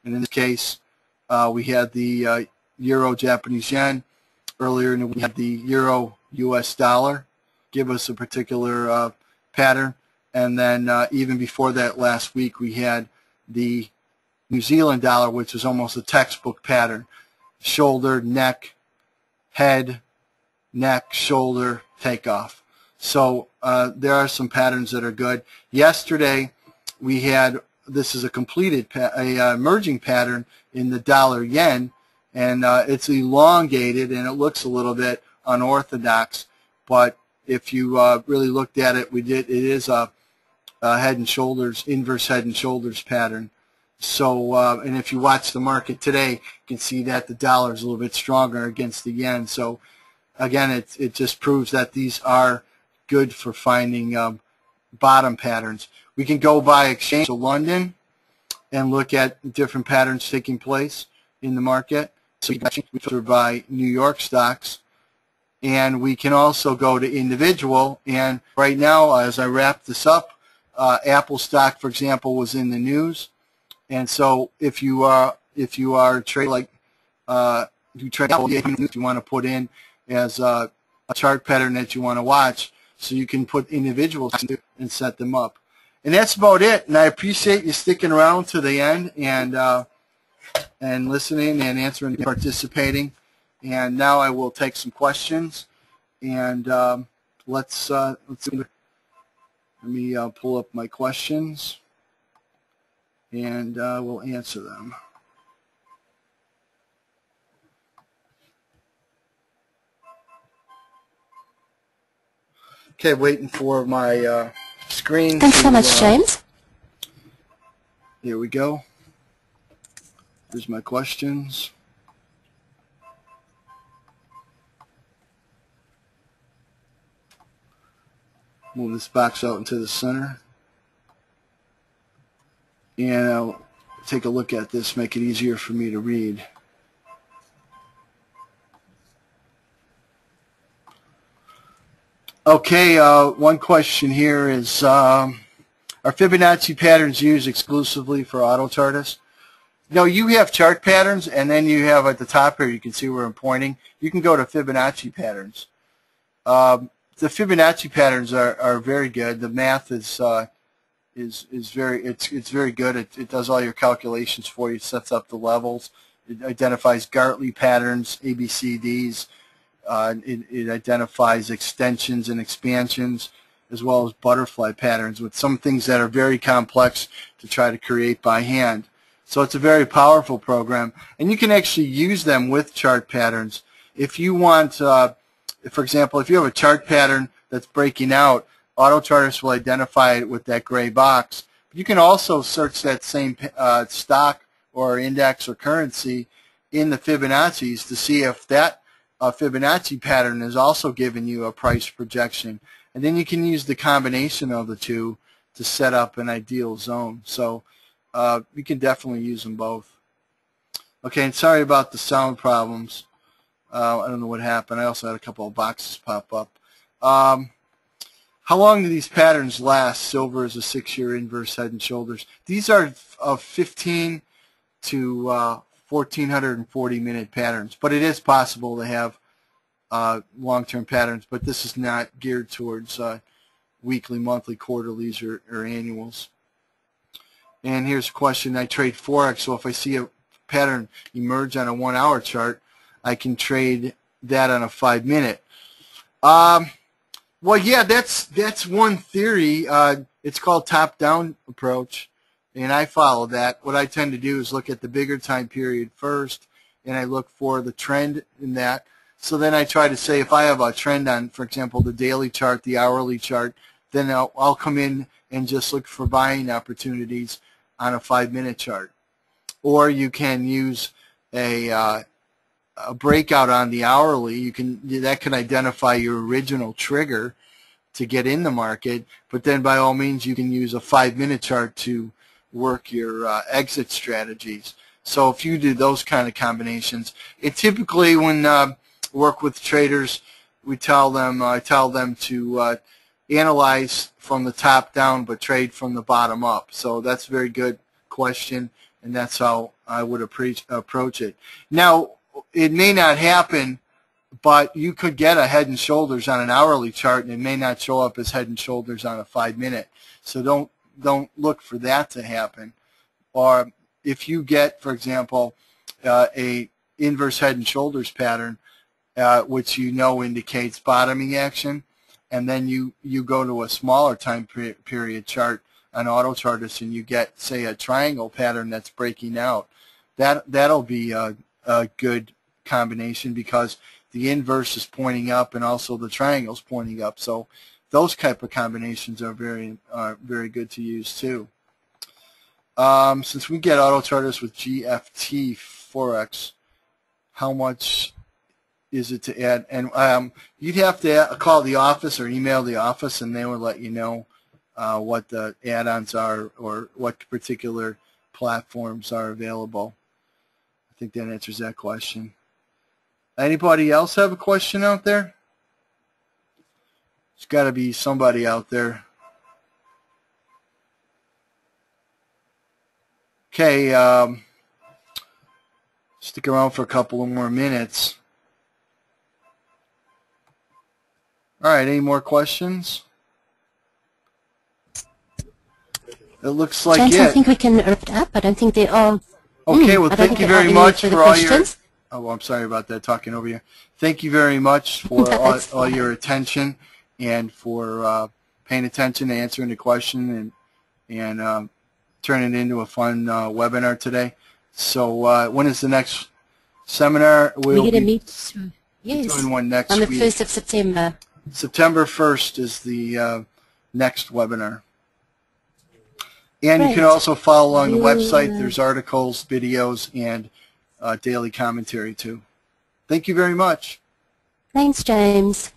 And in this case, we had the Euro Japanese yen. Earlier in the week, we had the Euro US dollar give us a particular pattern. And then even before that last week, we had the New Zealand dollar, which was almost a textbook pattern. Shoulder, neck, head, neck, shoulder, takeoff. So there are some patterns that are good. Yesterday, we had, this is a completed, emerging pattern in the dollar yen, and it's elongated and it looks a little bit unorthodox, but if you really looked at it, it is a head and shoulders, inverse head and shoulders pattern. So, and if you watch the market today, you can see that the dollar is a little bit stronger against the yen. So, again, it just proves that these are good for finding bottom patterns. We can go by exchange to London and look at different patterns taking place in the market. So you can filter by New York stocks. And we can also go to individual. And right now, as I wrap this up, Apple stock, for example, was in the news. And so if you are trade like you trade Apple, you want to put in as a chart pattern that you want to watch, so you can put individuals and set them up. And that's about it. And I appreciate you sticking around to the end and listening and answering and participating. And now I will take some questions. And let's see. Let me pull up my questions, and we'll answer them. Okay, waiting for my screen. Thanks so much, James. Here we go. Here's my questions. Move this box out into the center. And I'll take a look at this, make it easier for me to read. Okay, one question here is, are Fibonacci patterns used exclusively for auto chartists? No, you have chart patterns, and then you have at the top here, you can see where I'm pointing. You can go to Fibonacci patterns. The Fibonacci patterns are very good. The math is very good. It does all your calculations for you. It sets up the levels. It identifies Gartley patterns, ABCDs. It identifies extensions and expansions, as well as butterfly patterns, with some things that are very complex to try to create by hand. So it's a very powerful program, and you can actually use them with chart patterns. If you want, for example, if you have a chart pattern that's breaking out, AutoChartist will identify it with that gray box. You can also search that same stock or index or currency in the Fibonacci's to see if that Fibonacci pattern is also giving you a price projection. And then you can use the combination of the two to set up an ideal zone. So you can definitely use them both. Okay, and sorry about the sound problems. I don't know what happened. I also had a couple of boxes pop up. How long do these patterns last? Silver is a 6-year inverse head and shoulders. These are of 15 to 1,440 minute patterns, but it is possible to have long-term patterns, but this is not geared towards weekly, monthly, quarterlies, or annuals. And here's a question. I trade Forex, so if I see a pattern emerge on a 1-hour chart, I can trade that on a 5-minute. Well, yeah, that's one theory. It's called top-down approach, and I follow that. What I tend to do is look at the bigger time period first, and I look for the trend in that. So then I try to say if I have a trend on, for example, the daily chart, the hourly chart, then I'll come in and just look for buying opportunities on a 5-minute chart. Or you can use a breakout on the hourly. That can identify your original trigger to get in the market, but then by all means you can use a 5-minute chart to work your exit strategies. So if you do those kind of combinations, it typically when work with traders, I tell them to analyze from the top down but trade from the bottom up. So that's a very good question, and that's how I would approach it. Now, it may not happen, but you could get a Head and Shoulders on an hourly chart, and it may not show up as Head and Shoulders on a 5-minute. So don't look for that to happen. Or if you get, for example, a inverse Head and Shoulders pattern, which you know indicates bottoming action, and then you go to a smaller time period chart on AutoChartist, and you get, say, a triangle pattern that's breaking out, that'll be a good combination, because the inverse is pointing up and also the triangle's pointing up. So those type of combinations are very good to use too. Since we get AutoChartist with GFT Forex, how much is it to add? And you'd have to call the office or email the office, and they will let you know what the add-ons are or what particular platforms are available. I think that answers that question. Anybody else have a question out there? There's got to be somebody out there. Okay, stick around for a couple of more minutes. All right, any more questions? It looks like James, I think we can wrap it up. I don't think there are. Okay, well, thank you very much for all your. Oh, I'm sorry about that, talking over you. Thank you very much for all your attention and for paying attention, answering the question, and turning it into a fun webinar today. So when is the next seminar? We're going to meet, yes, doing one next on the week. 1st of September. September 1st is the next webinar. And you can also follow along the website. There's articles, videos, and daily commentary too. Thank you very much. Thanks, James.